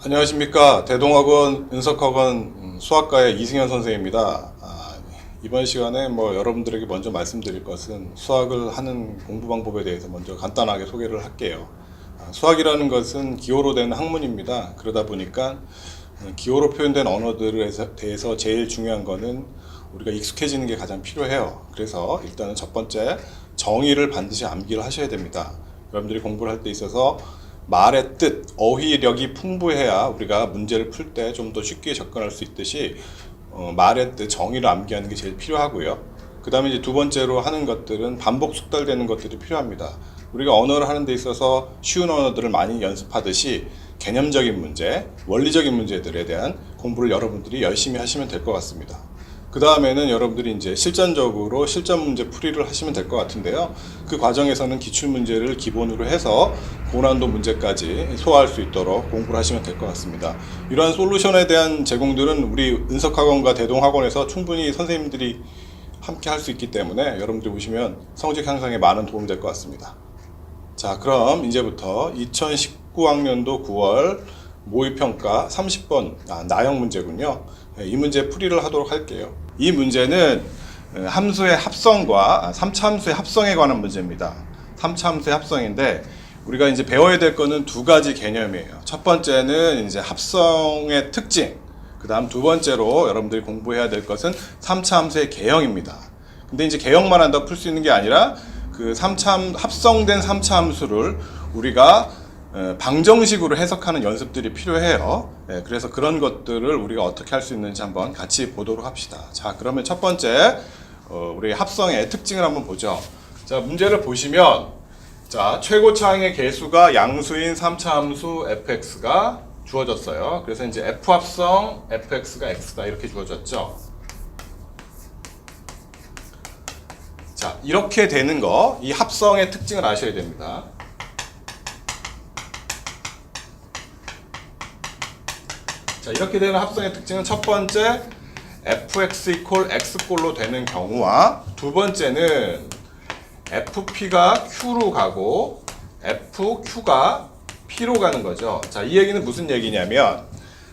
안녕하십니까. 대동학원 은석학원 수학과의 이승현 선생입니다. 이번 시간에 여러분들에게 먼저 말씀드릴 것은 수학을 하는 공부 방법에 대해서 먼저 간단하게 소개를 할게요. 수학이라는 것은 기호로 된 학문입니다. 그러다 보니까 기호로 표현된 언어들에 대해서 제일 중요한 거는 우리가 익숙해지는 게 가장 필요해요. 그래서 일단은 첫 번째, 정의를 반드시 암기를 하셔야 됩니다. 여러분들이 공부를 할 때 있어서 말의 뜻, 어휘력이 풍부해야 우리가 문제를 풀 때 좀 더 쉽게 접근할 수 있듯이 말의 뜻, 정의를 암기하는 게 제일 필요하고요. 그 다음에 이제 두 번째로 하는 것들은 반복 숙달되는 것들이 필요합니다. 우리가 언어를 하는 데 있어서 쉬운 언어들을 많이 연습하듯이 개념적인 문제, 원리적인 문제들에 대한 공부를 여러분들이 열심히 하시면 될 것 같습니다. 그 다음에는 여러분들이 이제 실전적으로 실전 문제 풀이를 하시면 될 것 같은데요. 그 과정에서는 기출문제를 기본으로 해서 고난도 문제까지 소화할 수 있도록 공부를 하시면 될 것 같습니다. 이러한 솔루션에 대한 제공들은 우리 은석학원과 대동학원에서 충분히 선생님들이 함께 할 수 있기 때문에 여러분들이 오시면 성적 향상에 많은 도움이 될 것 같습니다. 자, 그럼 이제부터 2019학년도 9월 모의평가 30번 나형 문제군요. 이 문제 풀이를 하도록 할게요. 이 문제는 함수의 합성과 3차 함수의 합성에 관한 문제입니다. 3차 함수의 합성인데 우리가 이제 배워야 될 거는 두 가지 개념이에요. 첫 번째는 이제 합성의 특징, 그 다음 두 번째로 여러분들이 공부해야 될 것은 3차 함수의 개형입니다. 근데 이제 개형만 한다고 풀 수 있는 게 아니라 그 합성된 3차 함수를 우리가 방정식으로 해석하는 연습들이 필요해요. 그래서 그런 것들을 우리가 어떻게 할 수 있는지 한번 같이 보도록 합시다. 자, 그러면 첫 번째 우리 합성의 특징을 한번 보죠. 자, 문제를 보시면 자, 최고차항의 개수가 양수인 3차 함수 fx가 주어졌어요. 그래서 이제 f 합성 fx가 x다 이렇게 주어졌죠. 자, 이렇게 되는 거, 이 합성의 특징을 아셔야 됩니다. 자, 이렇게 되는 합성의 특징은 첫 번째 fx equal x꼴로 되는 경우와 두 번째는 fp가 q로 가고 fq가 p로 가는 거죠. 자, 이 얘기는 무슨 얘기냐면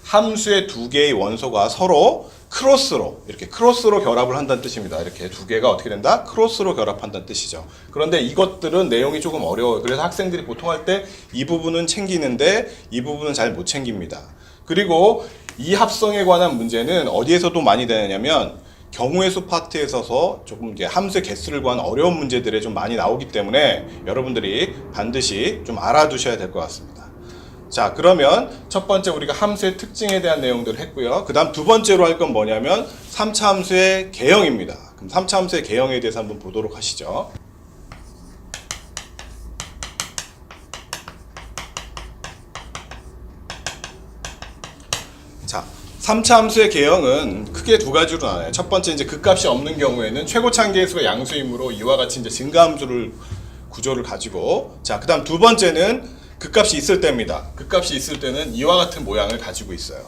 함수의 두 개의 원소가 서로 크로스로 이렇게 크로스로 결합을 한다는 뜻입니다. 이렇게 두 개가 어떻게 된다? 크로스로 결합한다는 뜻이죠. 그런데 이것들은 내용이 조금 어려워요. 그래서 학생들이 보통 할 때 이 부분은 챙기는데 이 부분은 잘 못 챙깁니다. 그리고 이 합성에 관한 문제는 어디에서도 많이 되냐면 경우의 수 파트에 있어서 조금 이제 함수의 개수를 구한 어려운 문제들이 좀 많이 나오기 때문에 여러분들이 반드시 좀 알아두셔야 될 것 같습니다. 자, 그러면 첫 번째 우리가 함수의 특징에 대한 내용들을 했고요. 그 다음 두 번째로 할 건 뭐냐면 3차 함수의 개형입니다. 그럼 3차 함수의 개형에 대해서 한번 보도록 하시죠. 자, 3차 함수의 개형은 크게 두 가지로 나눠요. 첫 번째 이제 극값이 없는 경우에는 최고차항 개수가 양수이므로 이와 같이 이제 증가함수를 구조를 가지고, 자, 그다음 두 번째는 극값이 있을 때입니다. 극값이 있을 때는 이와 같은 모양을 가지고 있어요.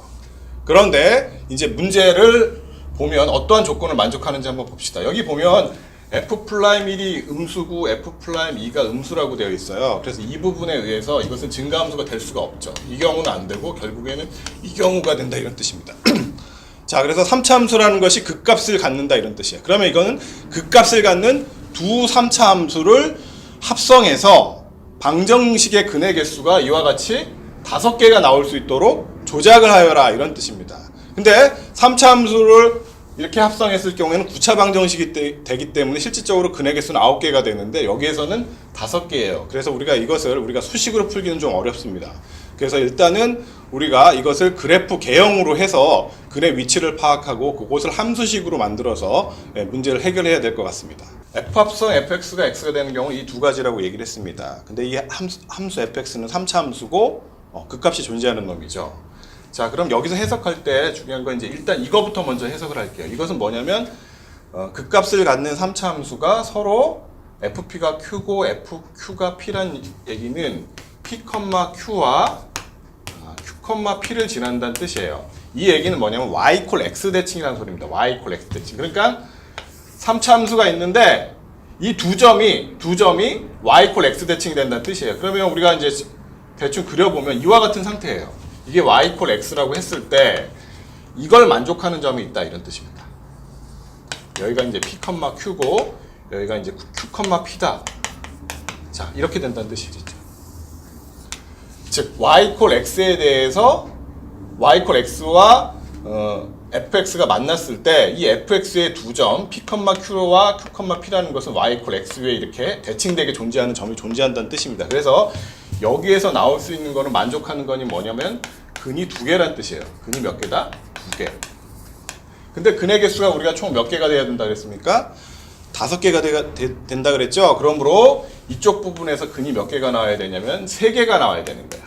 그런데 이제 문제를 보면 어떠한 조건을 만족하는지 한번 봅시다. 여기 보면 f'1이 음수고 f'2가 음수라고 되어 있어요. 그래서 이 부분에 의해서 이것은 증가함수가 될 수가 없죠. 이 경우는 안 되고 결국에는 이 경우가 된다 이런 뜻입니다. 자, 그래서 3차 함수라는 것이 극값을 갖는다 이런 뜻이에요. 그러면 이거는 극값을 갖는 두 3차 함수를 합성해서 방정식의 근의 개수가 이와 같이 5개가 나올 수 있도록 조작을 하여라 이런 뜻입니다. 근데 3차 함수를 이렇게 합성했을 경우에는 9차 방정식이 되기 때문에 실질적으로 근의 개수는 9개가 되는데 여기에서는 5개예요. 그래서 우리가 수식으로 풀기는 좀 어렵습니다. 그래서 일단은 우리가 이것을 그래프 개형으로 해서 근의 위치를 파악하고 그것을 함수식으로 만들어서 문제를 해결해야 될 것 같습니다. f합성 fx가 x가 되는 경우 이 두 가지라고 얘기를 했습니다. 근데 이 함수 fx는 3차 함수고 극값이 존재하는 놈이죠. 자, 그럼 여기서 해석할 때 중요한 건 이제 일단 이거부터 먼저 해석을 할게요. 이것은 뭐냐면 극값을 갖는 3차 함수가 서로 fp가 q고 fq가 p란 얘기는 p, q와 q, p를 지난다는 뜻이에요. 이 얘기는 뭐냐면 y equal x 대칭이라는 소리입니다. y equal x 대칭. 그러니까 3차 함수가 있는데 이 두 점이 y equal x 대칭이 된다는 뜻이에요. 그러면 우리가 이제 대충 그려보면 이와 같은 상태예요. 이게 y 이퀄 x라고 했을 때 이걸 만족하는 점이 있다 이런 뜻입니다. 여기가 이제 p, q고 여기가 이제 q, p다. 자, 이렇게 된다는 뜻이죠. 즉 y 이퀄 x에 대해서 y 이퀄 x와 fx가 만났을 때 이 fx의 두 점 p, q와 q, p라는 것은 y 이퀄 x 위에 이렇게 대칭되게 존재하는 점이 존재한다는 뜻입니다. 그래서 여기에서 나올 수 있는 거는 만족하는 거니 뭐냐면 근이 두 개란 뜻이에요. 근이 몇 개다? 두 개. 근데 근의 개수가 우리가 총 몇 개가 돼야 된다 그랬습니까? 5개가 된다 그랬죠? 그러므로 이쪽 부분에서 근이 몇 개가 나와야 되냐면 3개가 나와야 되는 거야.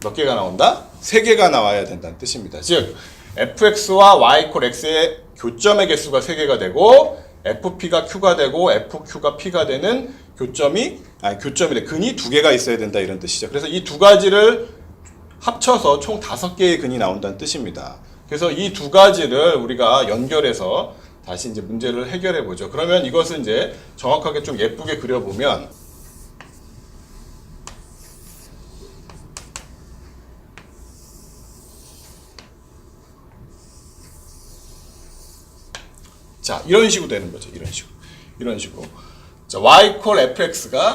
몇 개가 나온다? 3개가 나와야 된다는 뜻입니다. 즉 fx와 y 이퀄 x의 교점의 개수가 3개가 되고 fp가 q가 되고 fq가 p가 되는 근이 2개가 있어야 된다 이런 뜻이죠. 그래서 이 두 가지를 합쳐서 총 5개의 근이 나온다는 뜻입니다. 그래서 이 두 가지를 우리가 연결해서 다시 이제 문제를 해결해 보죠. 그러면 이것을 이제 정확하게 좀 예쁘게 그려보면 자, 이런 식으로 되는 거죠. 이런 식으로. 자, y 이퀄 fx가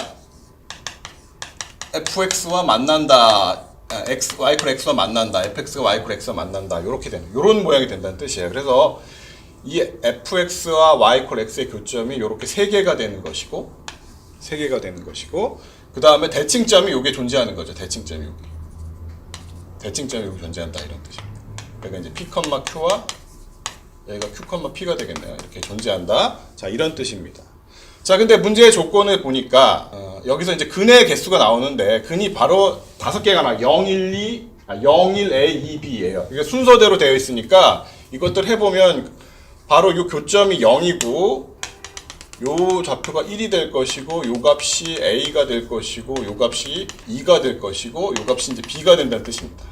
fx와 만난다. y 이퀄 x와 만난다. fx가 y 이퀄 x와 만난다. 이렇게 되는, 이런 모양이 된다는 뜻이에요. 그래서 이 fx와 y 이퀄 x의 교점이 이렇게 3개가 되는 것이고, 그 다음에 대칭점이 여기에 존재하는 거죠. 대칭점이 여기 존재한다. 이런 뜻입니다. 그러니까 이제 p, q와 여기가 q, p가 되겠네요. 이렇게 존재한다. 자, 이런 뜻입니다. 자, 근데 문제의 조건을 보니까 여기서 이제 근의 개수가 나오는데 근이 바로 5개가 나와요. 0, 1, A, 2, B예요. 이게 순서대로 되어 있으니까 이것들 해보면 바로 이 교점이 0이고 요 좌표가 1이 될 것이고 요 값이 A가 될 것이고 요 값이 2가 될 것이고 요 값이 이제 B가 된다는 뜻입니다.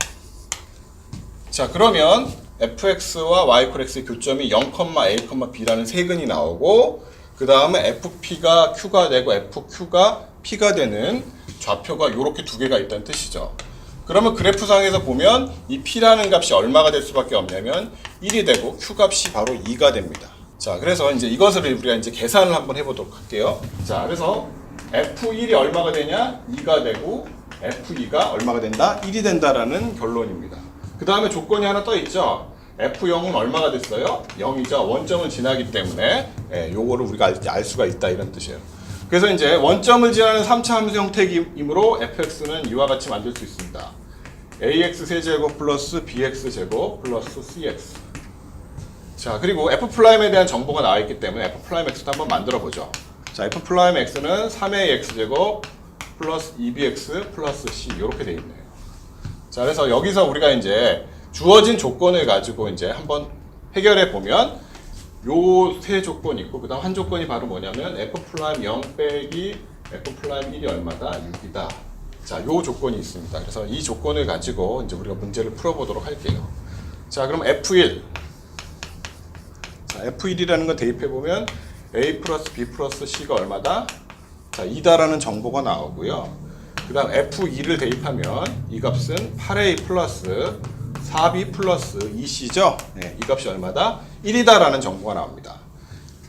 자, 그러면 fx와 y 이퀄 x의 교점이 0, a, b라는 세 근이 나오고 그 다음에 fp가 q가 되고 fq가 p가 되는 좌표가 이렇게 두 개가 있다는 뜻이죠. 그러면 그래프상에서 보면 이 p라는 값이 얼마가 될 수밖에 없냐면 1이 되고 q 값이 바로 2가 됩니다. 자, 그래서 이제 이것을 우리가 이제 계산을 한번 해보도록 할게요. 자, 그래서 f1이 얼마가 되냐? 2가 되고 f2가 얼마가 된다? 1이 된다라는 결론입니다. 그 다음에 조건이 하나 떠 있죠. F0은 얼마가 됐어요? 0이죠. 원점을 지나기 때문에 요거를 우리가 알 수가 있다 이런 뜻이에요. 그래서 이제 원점을 지나는 3차 함수 형태이므로 fx는 이와 같이 만들 수 있습니다. ax 세제곱 플러스 bx 제곱 플러스 cx. 자, 그리고 f'에 대한 정보가 나와 있기 때문에 f'x도 한번 만들어 보죠. 자, f'x는 3a x 제곱 플러스 2bx 플러스 c 이렇게 돼 있네요. 자, 그래서 여기서 우리가 이제 주어진 조건을 가지고 이제 한번 해결해 보면 요 세 조건이 있고, 그 다음 한 조건이 바로 뭐냐면 f'0 빼기 f'1이 얼마다? 6이다. 자, 요 조건이 있습니다. 그래서 이 조건을 가지고 이제 우리가 문제를 풀어보도록 할게요. 자, 그럼 f1. 자, f1이라는 건 대입해 보면 a 플러스 b 플러스 c가 얼마다? 자, 2다라는 정보가 나오고요. 그 다음 F2를 대입하면 이 값은 8A 플러스 4B 플러스 2C죠? 네, 이 값이 얼마다? 1이다라는 정보가 나옵니다.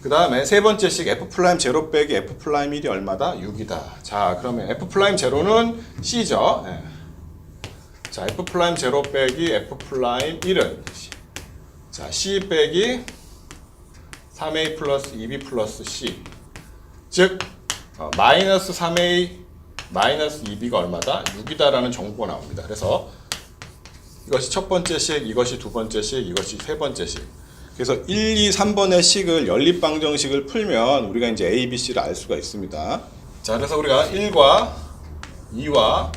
그 다음에 세 번째식 F'0 빼기 F'1이 얼마다? 6이다. 자, 그러면 F'0는 C죠? 네. 자, F'0 빼기 F'1은 자, C 빼기 3A 플러스 2B 플러스 C. 즉, 마이너스 3A 마이너스 2b가 얼마다? 6이다라는 정보가 나옵니다. 그래서 이것이 첫 번째 식, 이것이 두 번째 식, 이것이 세 번째 식. 그래서 1, 2, 3번의 식을 연립방정식을 풀면 우리가 이제 A, B, C를 알 수가 있습니다. 자, 그래서 우리가 1과 2와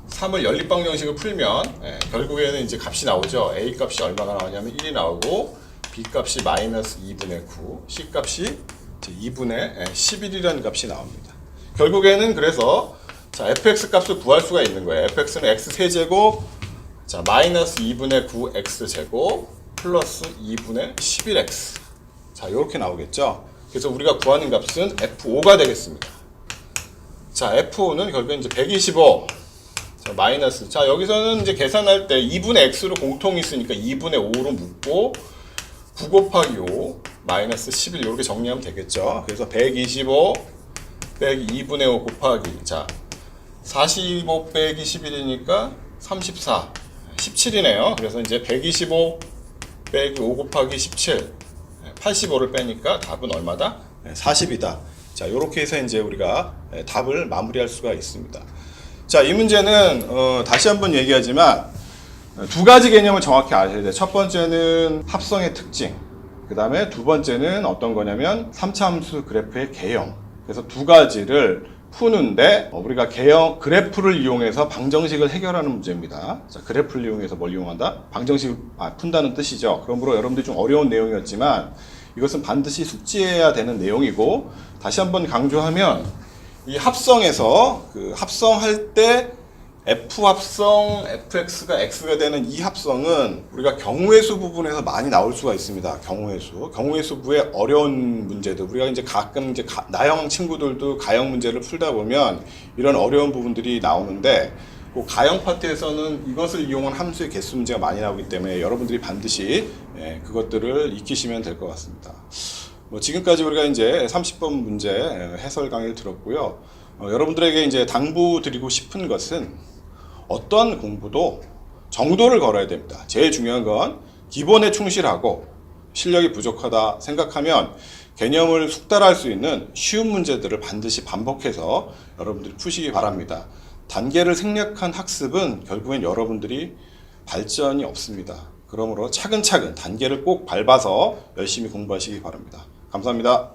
3을 연립방정식을 풀면 결국에는 이제 값이 나오죠. A 값이 얼마가 나오냐면 1이 나오고 B 값이 마이너스 2분의 9, C 값이 2분의 11이라는 값이 나옵니다. 결국에는 그래서 자, fx 값을 구할 수가 있는 거예요. fx는 x 세제곱 자, 마이너스 2분의 9x 제곱 플러스 2분의 11x. 자, 이렇게 나오겠죠. 그래서 우리가 구하는 값은 f5가 되겠습니다. 자, f5는 결국엔 이제 125. 자, 마이너스. 자, 여기서는 이제 계산할 때 2분의 x로 공통이 있으니까 2분의 5로 묶고 9 곱하기 5 마이너스 11 이렇게 정리하면 되겠죠. 그래서 125 빼기 2분의 5 곱하기 자 45 빼기 11이니까 34 17이네요. 그래서 이제 125 빼기 5 곱하기 17 85를 빼니까 답은 얼마다? 40이다. 자, 이렇게 해서 이제 우리가 답을 마무리할 수가 있습니다. 자, 이 문제는 다시 한번 얘기하지만 두 가지 개념을 정확히 아셔야 돼요. 첫 번째는 합성의 특징, 그 다음에 두 번째는 어떤 거냐면 3차 함수 그래프의 개형. 그래서 두 가지를 푸는데 우리가 개형 그래프를 이용해서 방정식을 해결하는 문제입니다. 자, 그래프를 이용해서 뭘 이용한다? 방정식을 푼다는 뜻이죠. 그러므로 여러분들이 좀 어려운 내용이었지만 이것은 반드시 숙지해야 되는 내용이고, 다시 한번 강조하면 이 합성에서 그 합성할 때 F 합성 fx가 x가 되는 이 합성은 우리가 경우의 수 부분에서 많이 나올 수가 있습니다. 경우의 수부의 어려운 문제들, 우리가 이제 가끔 이제 나형 친구들도 가형 문제를 풀다 보면 이런 어려운 부분들이 나오는데, 그 가형 파트에서는 이것을 이용한 함수의 개수 문제가 많이 나오기 때문에 여러분들이 반드시 그것들을 익히시면 될 것 같습니다. 뭐 지금까지 우리가 이제 30번 문제 해설 강의를 들었고요. 여러분들에게 이제 당부드리고 싶은 것은 어떤 공부도 정도를 걸어야 됩니다. 제일 중요한 건 기본에 충실하고 실력이 부족하다 생각하면 개념을 숙달할 수 있는 쉬운 문제들을 반드시 반복해서 여러분들이 푸시기 바랍니다. 단계를 생략한 학습은 결국엔 여러분들이 발전이 없습니다. 그러므로 차근차근 단계를 꼭 밟아서 열심히 공부하시기 바랍니다. 감사합니다.